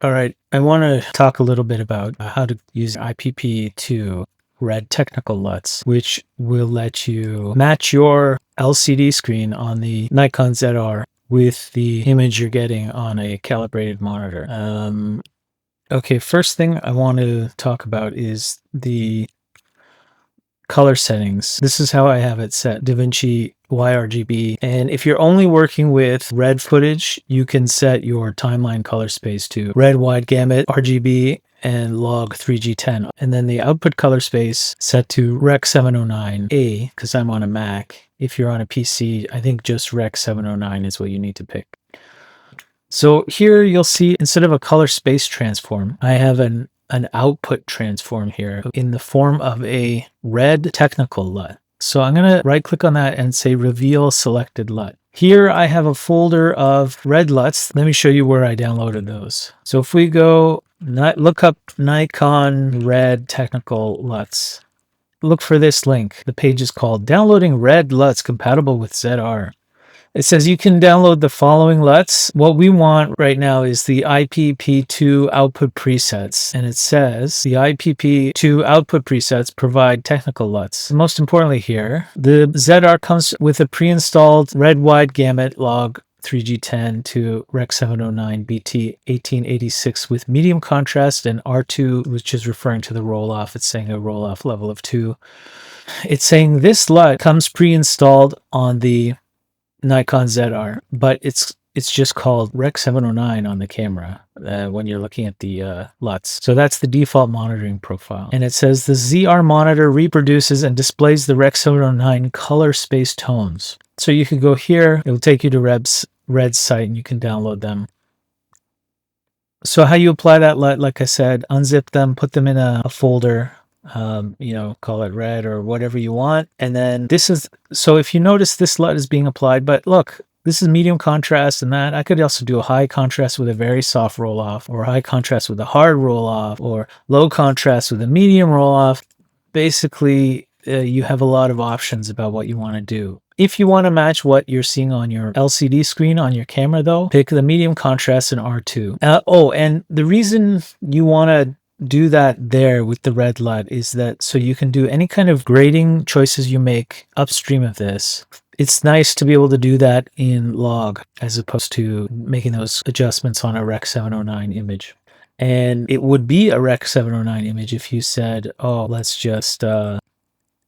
All right, I want to talk a little bit about how to use IPP2 RED Technical LUTs, which will let you match your LCD screen on the Nikon ZR with the image you're getting on a calibrated monitor. Okay, first thing I want to talk about is the color settings. This is how I have it set, DaVinci YRGB. And if you're only working with red footage, you can set your timeline color space to red wide gamut RGB and log 3G10. And then the output color space set to Rec 709A, because I'm on a Mac. If you're on a PC, I think just Rec 709 is what you need to pick. So here you'll see, instead of a color space transform, I have an output transform here in the form of a red technical LUT. So I'm going to right click on that and say reveal selected LUT. Here I have a folder of red LUTs. Let me show you where I downloaded those. So if we go look up Nikon RED Technical LUTs, look for this link. The page is called Downloading RED LUTs Compatible with ZR. It says you can download the following LUTs. What we want right now is the IPP2 output presets. And it says the IPP2 output presets provide technical LUTs. Most importantly here, the ZR comes with a pre-installed red wide gamut log 3G10 to Rec 709 BT 1886 with medium contrast and R2, which is referring to the roll-off. It's saying a roll-off level of 2. It's saying this LUT comes pre-installed on the Nikon ZR, but it's just called Rec 709 on the camera when you're looking at the LUTs. So that's the default monitoring profile. And it says the ZR monitor reproduces and displays the Rec 709 color space tones. So you could go here, it will take you to Red's site and you can download them. So how you apply that LUT, like I said, unzip them, put them in a folder, call it red or whatever you want. And then so if you notice this LUT is being applied, but look, this is medium contrast and that. I could also do a high contrast with a very soft roll off, or high contrast with a hard roll off, or low contrast with a medium roll off. Basically, you have a lot of options about what you want to do. If you want to match what you're seeing on your LCD screen on your camera though, pick the medium contrast and R2. And the reason you want to do that there with the red LUT is that so you can do any kind of grading choices you make upstream of this. It's nice to be able to do that in log as opposed to making those adjustments on a Rec 709 image. And it would be a Rec 709 image if you said, oh, let's just,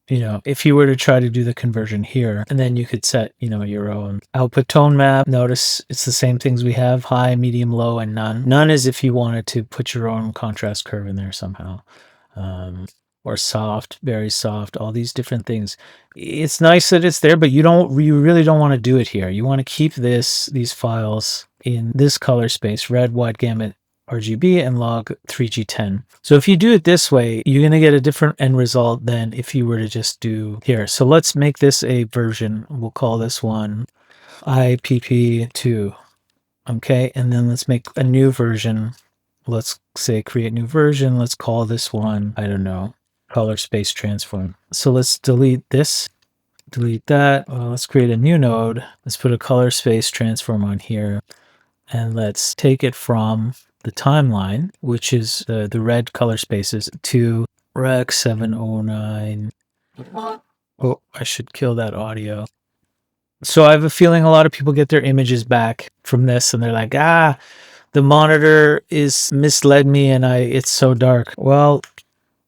if you were to try to do the conversion here, and then you could set, your own output tone map. Notice it's the same things we have: high, medium, low, and none. None is if you wanted to put your own contrast curve in there somehow. Or soft, very soft, all these different things. It's nice that it's there, but you really don't want to do it here. You want to keep these files in this color space, red wide gamut RGB and log 3G10. So if you do it this way, you're going to get a different end result than if you were to just do here. So let's make this a version. We'll call this one IPP2. Okay, and then let's make a new version. Let's say create new version. Let's call this one, I don't know, color space transform. So let's delete this, delete that. Let's create a new node. Let's put a color space transform on here. And let's take it from the timeline, which is the red color spaces, to Rec 709. Oh, I should kill that audio. So I have a feeling a lot of people get their images back from this and they're like, the monitor is misled me and it's so dark. Well,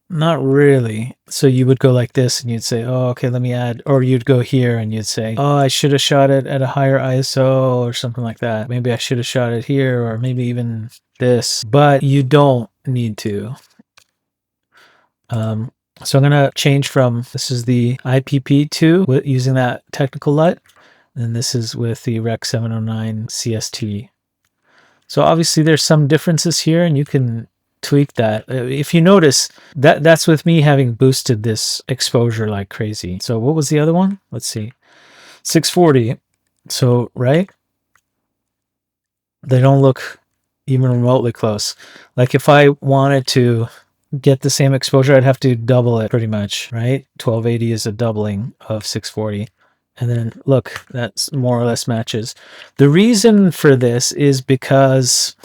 not really. So you would go like this and you'd say, oh, okay, let me add, or you'd go here and you'd say, oh, I should have shot it at a higher ISO or something like that. Maybe I should have shot it here, or maybe even this, but you don't need to. So I'm going to change from, this is the IPP2 using that technical LUT, and this is with the Rec 709 CST. So obviously there's some differences here and you can tweak that. If you notice, that's with me having boosted this exposure like crazy. So what was the other one? Let's see. 640. So, right? They don't look even remotely close. Like if I wanted to get the same exposure, I'd have to double it pretty much, right? 1280 is a doubling of 640. And then look, that's more or less matches. The reason for this is because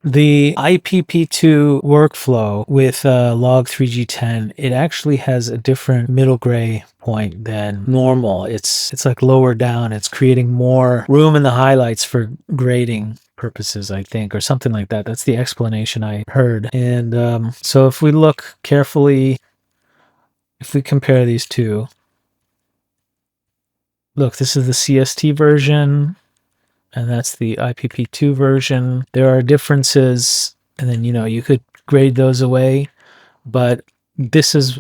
The IPP2 workflow with log 3G10, it actually has a different middle gray point than normal. It's like lower down. It's creating more room in the highlights for grading purposes, I think, or something like that. That's the explanation I heard. And so if we look carefully, if we compare these two, look, this is the CST version, and that's the IPP2 version. There are differences, and then, you could grade those away, but this is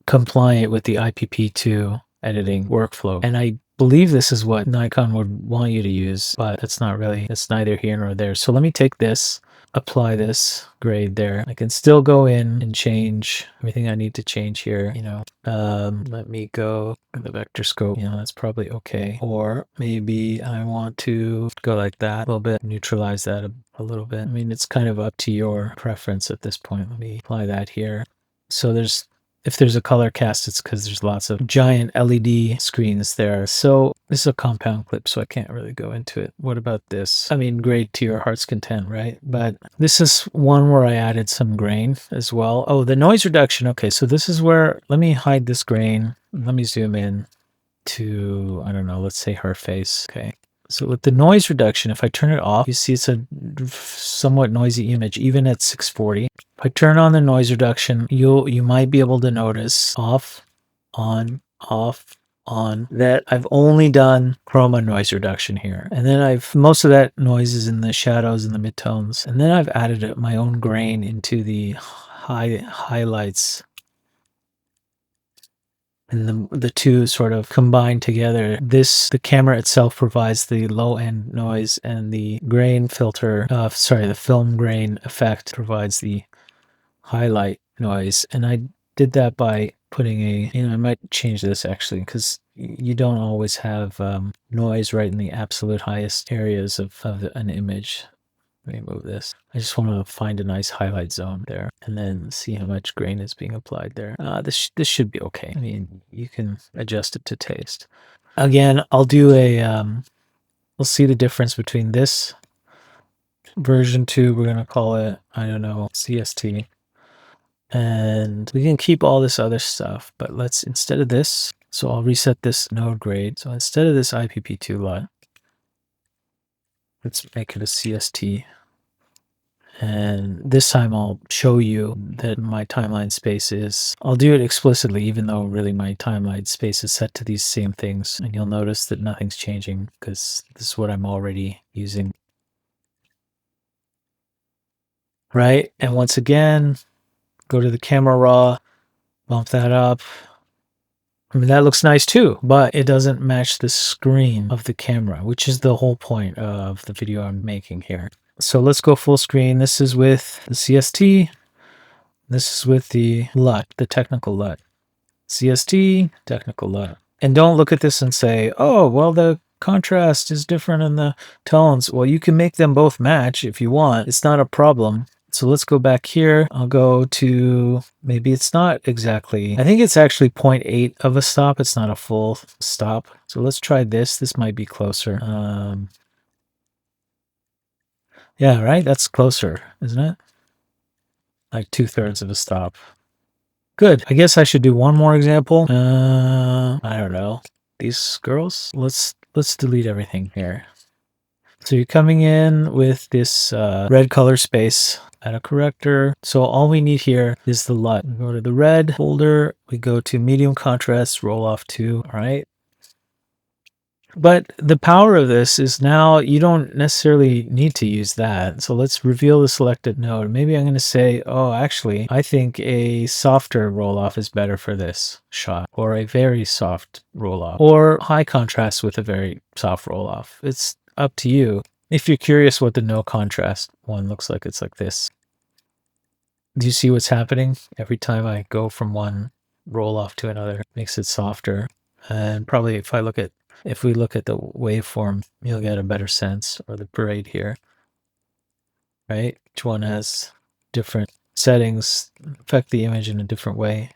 compliant with the IPP2 editing workflow. And I believe this is what Nikon would want you to use, but that's neither here nor there. So let me take this, apply this grade there. I can still go in and change everything I need to change here. Let me go in the vector scope. That's probably okay. Or maybe I want to go like that a little bit, neutralize that a little bit. I mean, it's kind of up to your preference at this point. Let me apply that here. So if there's a color cast, it's because there's lots of giant LED screens there. So this is a compound clip, so I can't really go into it. What about this? I mean, grade to your heart's content, right? But this is one where I added some grain as well. Oh, the noise reduction. Okay, so this is where, let me hide this grain. Let me zoom in to, I don't know, let's say her face. Okay. So with the noise reduction, if I turn it off, you see it's a somewhat noisy image, even at 640. If I turn on the noise reduction, you might be able to notice off, on, that I've only done chroma noise reduction here. And then most of that noise is in the shadows and the midtones. And then I've added my own grain into the highlights. And the two sort of combine together. The camera itself provides the low end noise, and the grain filter, the film grain effect provides the highlight noise. And I did that by putting I might change this actually, because you don't always have noise right in the absolute highest areas of an image. Let me move this. I just want to find a nice highlight zone there and then see how much grain is being applied there. This should be okay. I mean, you can adjust it to taste. Again, I'll do we'll see the difference between this version 2. We're going to call it, I don't know, CST. And we can keep all this other stuff, but instead of this, so I'll reset this node grade. So instead of this IPP2 LUT, let's make it a CST. And this time I'll show you that my timeline space I'll do it explicitly, even though really my timeline space is set to these same things. And you'll notice that nothing's changing because this is what I'm already using. Right? And once again, go to the camera raw, bump that up. I mean, that looks nice too, but it doesn't match the screen of the camera, which is the whole point of the video I'm making here. So let's go full screen. This is with the CST. This is with the LUT, the technical LUT. CST, technical LUT. And don't look at this and say, oh, well, the contrast is different in the tones. Well, you can make them both match if you want. It's not a problem. So let's go back here. I'll go to, maybe it's not exactly, I think it's actually 0.8 of a stop. It's not a full stop. So let's try this. This might be closer. Yeah, right? That's closer, isn't it? Like 2/3 of a stop. Good. I guess I should do one more example. I don't know. These girls? Let's delete everything here. So you're coming in with this red color space, add a corrector. So all we need here is the LUT. We go to the red folder, we go to medium contrast, roll off 2, all right? But the power of this is now you don't necessarily need to use that. So let's reveal the selected node. Maybe I'm going to say, oh, actually, I think a softer roll-off is better for this shot, or a very soft roll-off, or high contrast with a very soft roll-off. It's up to you. If you're curious what the no contrast one looks like, it's like this. Do you see what's happening? Every time I go from one roll-off to another, it makes it softer. And probably if we look at the waveform, you'll get a better sense, or the parade here, right? Each one has different settings, affect the image in a different way.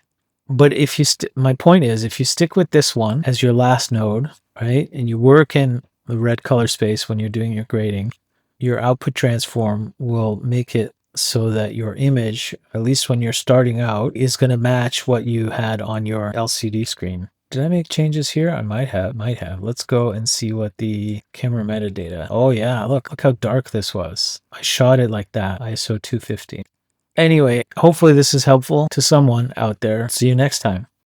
But if you, my point is, if you stick with this one as your last node, right, and you work in the red color space when you're doing your grading, your output transform will make it so that your image, at least when you're starting out, is going to match what you had on your LCD screen. Did I make changes here? I might have. Let's go and see what the camera metadata. Oh yeah, look how dark this was. I shot it like that, ISO 250. Anyway, hopefully this is helpful to someone out there. See you next time.